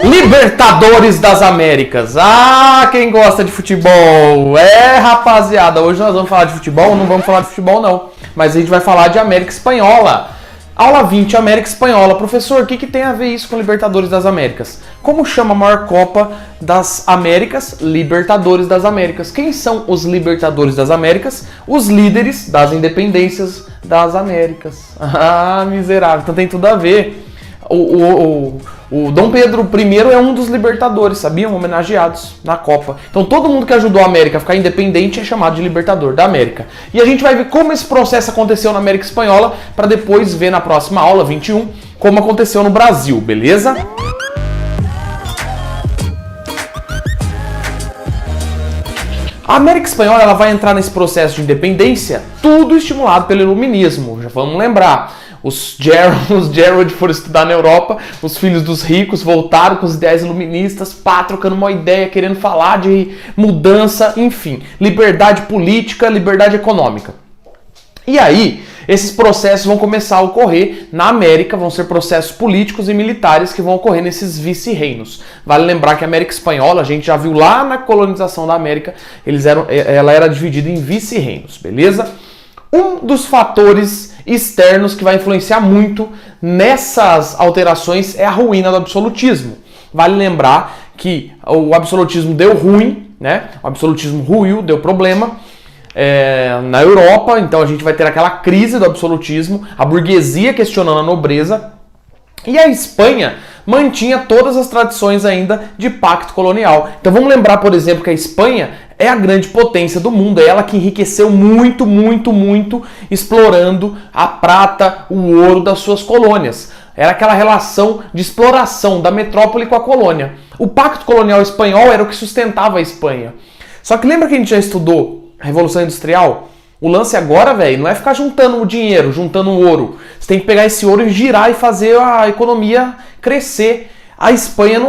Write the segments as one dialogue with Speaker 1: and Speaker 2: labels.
Speaker 1: Libertadores das Américas. Ah, quem gosta de futebol. Rapaziada, hoje nós vamos falar de futebol, não vamos falar de futebol não, mas a gente vai falar de América Espanhola. Aula 20, América Espanhola. Professor, o que tem a ver isso com Libertadores das Américas? Como chama a maior Copa das Américas? Libertadores das Américas. Quem são os Libertadores das Américas? Os líderes das independências das Américas. Ah, miserável. Então tem tudo a ver. O Dom Pedro I é um dos libertadores, sabiam? Homenageados na Copa. Então todo mundo que ajudou a América a ficar independente é chamado de libertador da América. E a gente vai ver como esse processo aconteceu na América Espanhola, para depois ver na próxima aula, 21, como aconteceu no Brasil, beleza? A América Espanhola ela vai entrar nesse processo de independência, tudo estimulado pelo Iluminismo, já vamos lembrar. Os Gerald foram estudar na Europa, os filhos dos ricos voltaram com os ideias iluministas, trocando uma ideia, querendo falar de mudança, enfim, liberdade política, liberdade econômica. E aí, esses processos vão começar a ocorrer na América, vão ser processos políticos e militares que vão ocorrer nesses vice-reinos. Vale lembrar que a América Espanhola, a gente já viu lá na colonização da América, ela era dividida em vice-reinos, beleza? Um dos fatores externos que vai influenciar muito nessas alterações é a ruína do absolutismo. Vale lembrar que o absolutismo deu ruim, né? O absolutismo ruiu, deu problema na Europa, então a gente vai ter aquela crise do absolutismo, a burguesia questionando a nobreza, e a Espanha mantinha todas as tradições ainda de pacto colonial. Então vamos lembrar, por exemplo, que a Espanha é a grande potência do mundo, é ela que enriqueceu muito, explorando a prata, o ouro das suas colônias. Era aquela relação de exploração da metrópole com a colônia. O pacto colonial espanhol era o que sustentava a Espanha. Só que lembra que a gente já estudou a Revolução Industrial? O lance agora, velho, não é ficar juntando o dinheiro, juntando o ouro. Você tem que pegar esse ouro e girar e fazer a economia crescer. A Espanha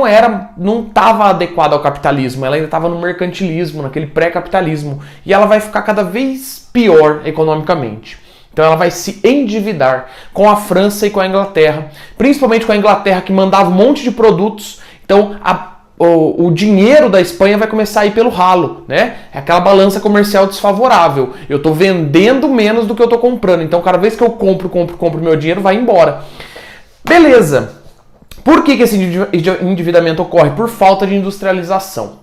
Speaker 1: não estava adequada ao capitalismo, ela ainda estava no mercantilismo, naquele pré-capitalismo. E ela vai ficar cada vez pior economicamente. Então ela vai se endividar com a França e com a Inglaterra. Principalmente com a Inglaterra, que mandava um monte de produtos. Então o dinheiro da Espanha vai começar a ir pelo ralo, né? É aquela balança comercial desfavorável. Eu estou vendendo menos do que eu estou comprando. Então cada vez que eu compro, meu dinheiro vai embora. Beleza. Por que esse endividamento ocorre? Por falta de industrialização.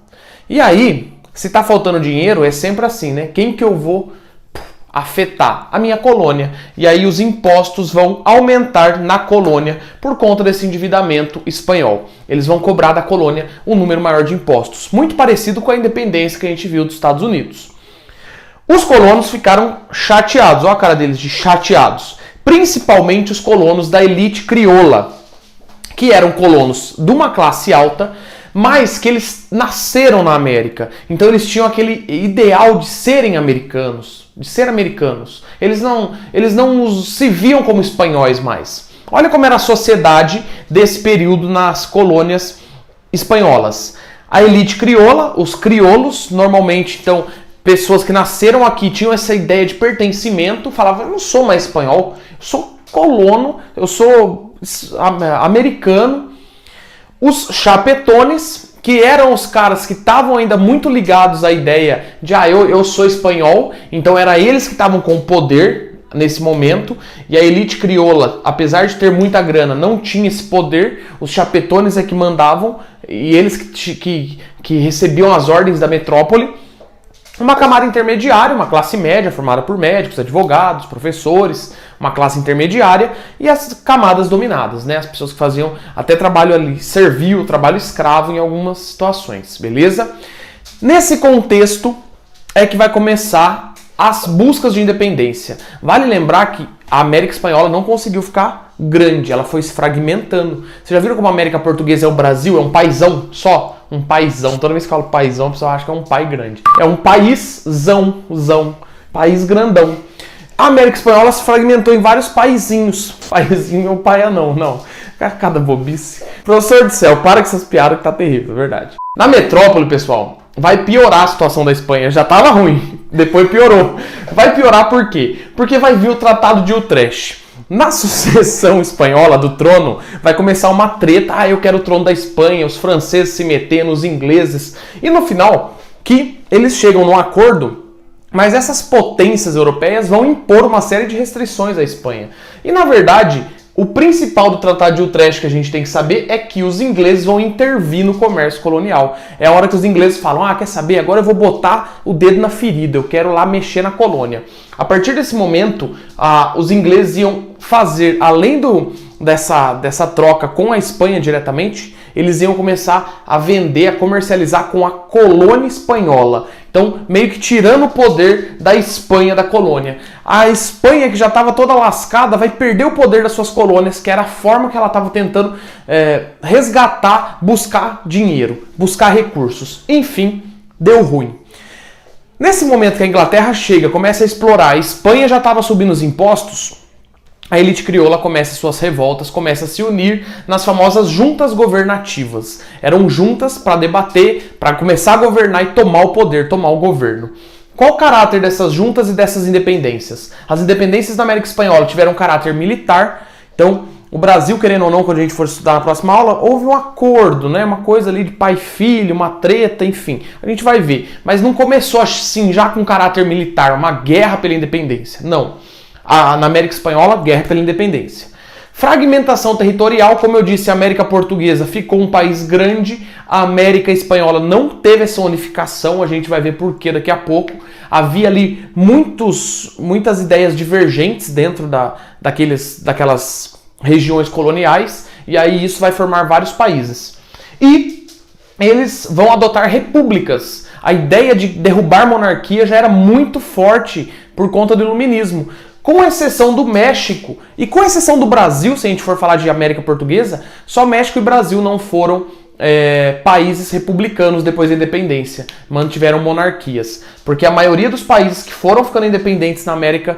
Speaker 1: E aí, se está faltando dinheiro, é sempre assim, né? Quem que eu vou afetar? A minha colônia. E aí os impostos vão aumentar na colônia por conta desse endividamento espanhol. Eles vão cobrar da colônia um número maior de impostos. Muito parecido com a independência que a gente viu dos Estados Unidos. Os colonos ficaram chateados. Olha a cara deles de chateados. Principalmente os colonos da elite crioula, que eram colonos de uma classe alta, mas que eles nasceram na América. Então eles tinham aquele ideal de serem americanos, de ser americanos. Eles não se viam como espanhóis mais. Olha como era a sociedade desse período nas colônias espanholas. A elite crioula, os crioulos, normalmente, então, pessoas que nasceram aqui tinham essa ideia de pertencimento, falavam, eu não sou mais espanhol, eu sou colono, eu sou americano. Os chapetones, que eram os caras que estavam ainda muito ligados à ideia de eu sou espanhol, então era eles que estavam com o poder nesse momento, e a elite crioula, apesar de ter muita grana, não tinha esse poder. Os chapetones é que mandavam, e eles que recebiam as ordens da metrópole. Uma camada intermediária, uma classe média formada por médicos, advogados, professores, uma classe intermediária, e as camadas dominadas, né? As pessoas que faziam até trabalho ali servil, trabalho escravo em algumas situações, beleza? Nesse contexto é que vai começar as buscas de independência. Vale lembrar que a América Espanhola não conseguiu ficar grande, ela foi se fragmentando. Vocês já viram como a América Portuguesa é o Brasil? É um paizão só? Um paizão. Toda vez que eu falo paizão, a pessoa acha que é um pai grande. É um paíszão, país grandão. A América Espanhola se fragmentou em vários paizinhos. Paizinho ou paia não. Cada bobice. Professor do céu, para com essas piadas que tá terrível, é verdade. Na metrópole, pessoal, vai piorar a situação da Espanha. Já tava ruim, depois piorou. Vai piorar por quê? Porque vai vir o Tratado de Utrecht. Na sucessão espanhola do trono, vai começar uma treta. Ah, eu quero o trono da Espanha, os franceses se metendo, os ingleses. E no final, que eles chegam num acordo, mas essas potências europeias vão impor uma série de restrições à Espanha. E na verdade, o principal do Tratado de Utrecht que a gente tem que saber é que os ingleses vão intervir no comércio colonial. É a hora que os ingleses falam, ah, quer saber? Agora eu vou botar o dedo na ferida, eu quero lá mexer na colônia. A partir desse momento, os ingleses iam fazer, além dessa troca com a Espanha diretamente, eles iam começar a vender, a comercializar com a colônia espanhola. Então, meio que tirando o poder da Espanha da colônia. A Espanha, que já estava toda lascada, vai perder o poder das suas colônias, que era a forma que ela estava tentando resgatar, buscar dinheiro, buscar recursos. Enfim, deu ruim. Nesse momento que a Inglaterra chega, começa a explorar, a Espanha já estava subindo os impostos, a elite crioula começa suas revoltas, começa a se unir nas famosas juntas governativas. Eram juntas para debater, para começar a governar e tomar o poder, tomar o governo. Qual o caráter dessas juntas e dessas independências? As independências da América Espanhola tiveram um caráter militar. Então, o Brasil, querendo ou não, quando a gente for estudar na próxima aula, houve um acordo, né? Uma coisa ali de pai e filho, uma treta, enfim. A gente vai ver. Mas não começou assim já com caráter militar, uma guerra pela independência. Não. Na América Espanhola, guerra pela independência. Fragmentação territorial, como eu disse, a América Portuguesa ficou um país grande, a América Espanhola não teve essa unificação, a gente vai ver por que daqui a pouco. Havia ali muitas ideias divergentes dentro daquelas regiões coloniais, e aí isso vai formar vários países. E eles vão adotar repúblicas. A ideia de derrubar monarquia já era muito forte por conta do iluminismo. Com exceção do México e com exceção do Brasil, se a gente for falar de América Portuguesa, só México e Brasil não foram países republicanos depois da independência, mantiveram monarquias. Porque a maioria dos países que foram ficando independentes na América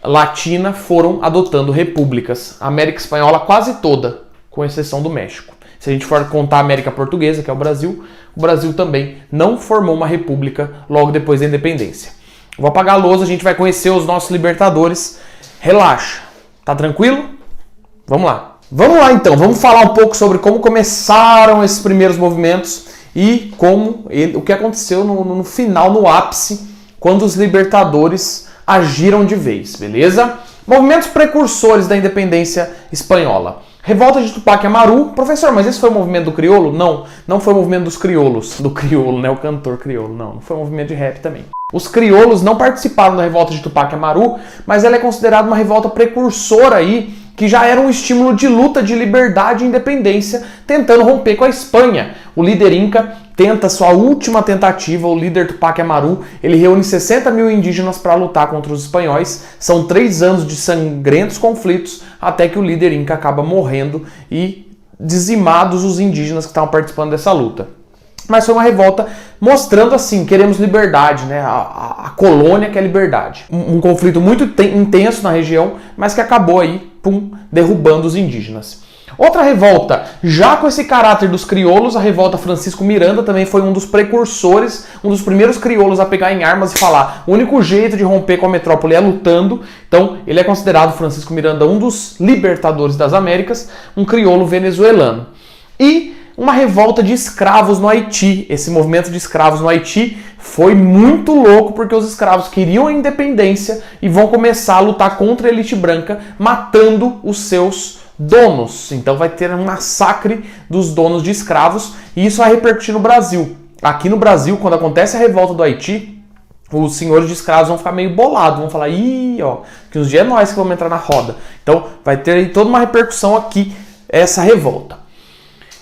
Speaker 1: Latina foram adotando repúblicas. A América Espanhola quase toda, com exceção do México. Se a gente for contar a América Portuguesa, que é o Brasil também não formou uma república logo depois da independência. Vou apagar a lousa, a gente vai conhecer os nossos libertadores. Relaxa, tá tranquilo? Vamos lá. Vamos lá então, vamos falar um pouco sobre como começaram esses primeiros movimentos e o que aconteceu no final, no ápice, quando os libertadores agiram de vez, beleza? Movimentos precursores da independência espanhola. Revolta de Tupac Amaru. Professor, mas esse foi o movimento do crioulo? Não, não foi o movimento dos crioulos. Do crioulo, né? O cantor crioulo. Não foi o movimento de rap também. Os crioulos não participaram da revolta de Tupac Amaru, mas ela é considerada uma revolta precursora aí, que já era um estímulo de luta de liberdade e independência, tentando romper com a Espanha. O líder Inca tenta sua última tentativa, o líder Tupac Amaru, ele reúne 60 mil indígenas para lutar contra os espanhóis. São 3 anos de sangrentos conflitos, até que o líder Inca acaba morrendo e dizimados os indígenas que estavam participando dessa luta. Mas foi uma revolta mostrando assim, queremos liberdade, né? A colônia quer liberdade. Um conflito muito intenso na região, mas que acabou aí, derrubando os indígenas. Outra revolta, já com esse caráter dos crioulos, a revolta Francisco Miranda também foi um dos precursores, um dos primeiros crioulos a pegar em armas e falar: o único jeito de romper com a metrópole é lutando. Então, ele é considerado, Francisco Miranda, um dos libertadores das Américas, um crioulo venezuelano. E uma revolta de escravos no Haiti. Esse movimento de escravos no Haiti foi muito louco porque os escravos queriam a independência e vão começar a lutar contra a elite branca, matando os seus donos. Então vai ter um massacre dos donos de escravos e isso vai repercutir no Brasil. Aqui no Brasil, quando acontece a revolta do Haiti, os senhores de escravos vão ficar meio bolados, vão falar: ih, ó, que uns dias é nós que vamos entrar na roda. Então vai ter aí toda uma repercussão aqui, essa revolta.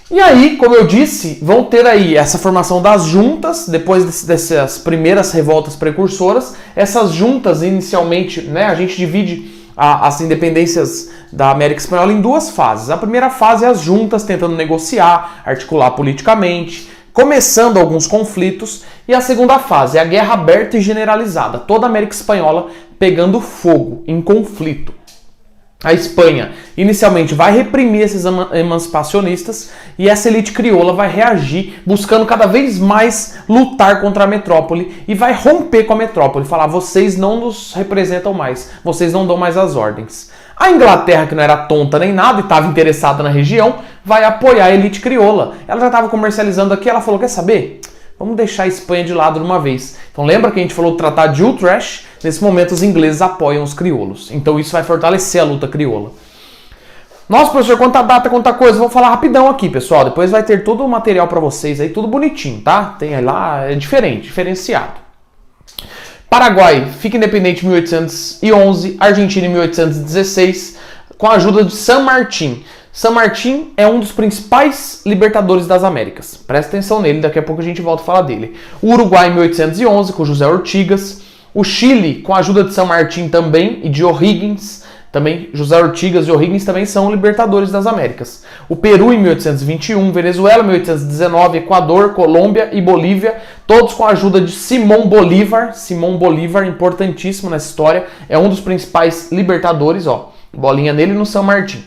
Speaker 1: E aí, como eu disse, vão ter aí essa formação das juntas, depois dessas primeiras revoltas precursoras. Essas juntas, inicialmente, né, a gente divide as independências da América Espanhola em 2 fases. A primeira fase é as juntas tentando negociar, articular politicamente, começando alguns conflitos. E a segunda fase é a guerra aberta e generalizada, toda a América Espanhola pegando fogo, em conflito. A Espanha inicialmente vai reprimir esses emancipacionistas e essa elite crioula vai reagir, buscando cada vez mais lutar contra a metrópole e vai romper com a metrópole, falar: vocês não nos representam mais, vocês não dão mais as ordens. A Inglaterra, que não era tonta nem nada e estava interessada na região, vai apoiar a elite crioula. Ela já estava comercializando aqui, ela falou, quer saber? Vamos deixar a Espanha de lado de uma vez. Então lembra que a gente falou do Tratado de Utrecht? Nesse momento os ingleses apoiam os crioulos. Então isso vai fortalecer a luta crioula. Nossa, professor, quanta data, quanta coisa. Vou falar rapidão aqui, pessoal. Depois vai ter todo o material para vocês aí, tudo bonitinho, tá? Tem aí lá, é diferente, diferenciado. Paraguai fica independente em 1811, Argentina em 1816, com a ajuda de San Martín. San Martín é um dos principais libertadores das Américas. Presta atenção nele, daqui a pouco a gente volta a falar dele. O Uruguai em 1811, com José Ortigas. O Chile, com a ajuda de San Martín também e de O'Higgins. Também José Ortigas e O'Higgins também são libertadores das Américas. O Peru em 1821, Venezuela em 1819, Equador, Colômbia e Bolívia, todos com a ajuda de Simón Bolívar. Simón Bolívar, importantíssimo nessa história, é um dos principais libertadores, ó, bolinha nele no San Martín.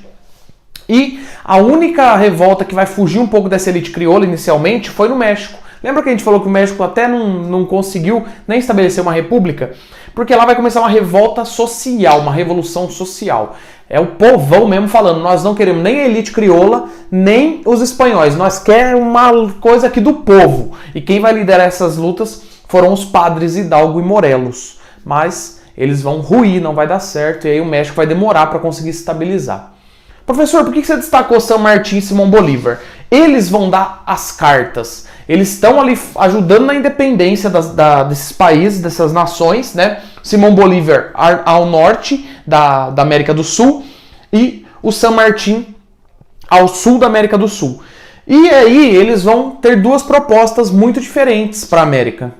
Speaker 1: E a única revolta que vai fugir um pouco dessa elite crioula inicialmente foi no México. Lembra que a gente falou que o México até não conseguiu nem estabelecer uma república? Porque lá vai começar uma revolta social, uma revolução social. É o povão mesmo falando, nós não queremos nem a elite crioula, nem os espanhóis. Nós queremos uma coisa aqui do povo. E quem vai liderar essas lutas foram os padres Hidalgo e Morelos. Mas eles vão ruir, não vai dar certo, e aí o México vai demorar para conseguir se estabilizar. Professor, por que você destacou San Martín e Simón Bolívar? Eles vão dar as cartas. Eles estão ali ajudando na independência desses países, dessas nações, né? Simón Bolívar ao norte da América do Sul e o San Martín ao sul da América do Sul. E aí eles vão ter duas propostas muito diferentes para a América.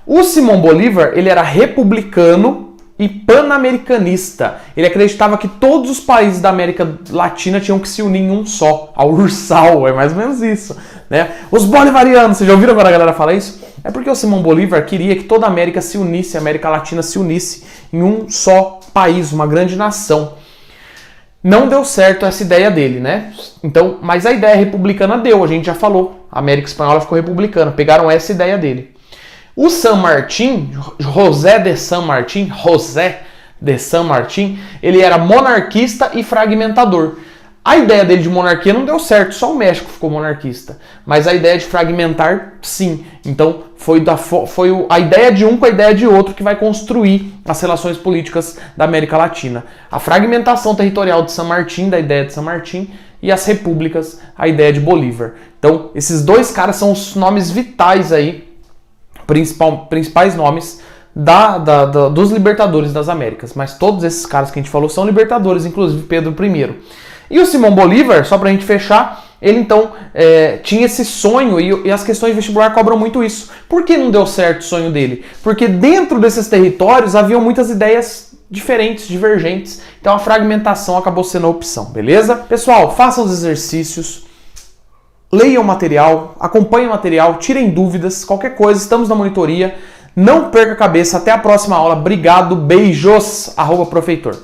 Speaker 1: O Simón Bolívar, ele era republicano e pan-americanista. Ele acreditava que todos os países da América Latina tinham que se unir em um só. A Ursal, é mais ou menos isso, né? Os bolivarianos, vocês já ouviram agora a galera falar isso? É porque o Simón Bolívar queria que toda a América se unisse, a América Latina se unisse em um só país, uma grande nação. Não deu certo essa ideia dele, né? Então, mas a ideia republicana deu, a gente já falou. A América Espanhola ficou republicana, pegaram essa ideia dele. O San Martín, José de San Martín, ele era monarquista e fragmentador. A ideia dele de monarquia não deu certo, só o México ficou monarquista. Mas a ideia de fragmentar, sim. Então foi a ideia de um com a ideia de outro que vai construir as relações políticas da América Latina. A fragmentação territorial de San Martín, da ideia de San Martín, e as repúblicas, a ideia de Bolívar. Então esses dois caras são os nomes vitais aí, principais nomes dos libertadores das Américas. Mas todos esses caras que a gente falou são libertadores, inclusive Pedro I. E o Simón Bolívar, só pra gente fechar, ele então tinha esse sonho e as questões de vestibular cobram muito isso. Por que não deu certo o sonho dele? Porque dentro desses territórios haviam muitas ideias diferentes, divergentes. Então a fragmentação acabou sendo a opção, beleza? Pessoal, façam os exercícios. Leiam o material, acompanhem o material, tirem dúvidas, qualquer coisa, estamos na monitoria. Não perca a cabeça, até a próxima aula. Obrigado, beijos, @profeitor.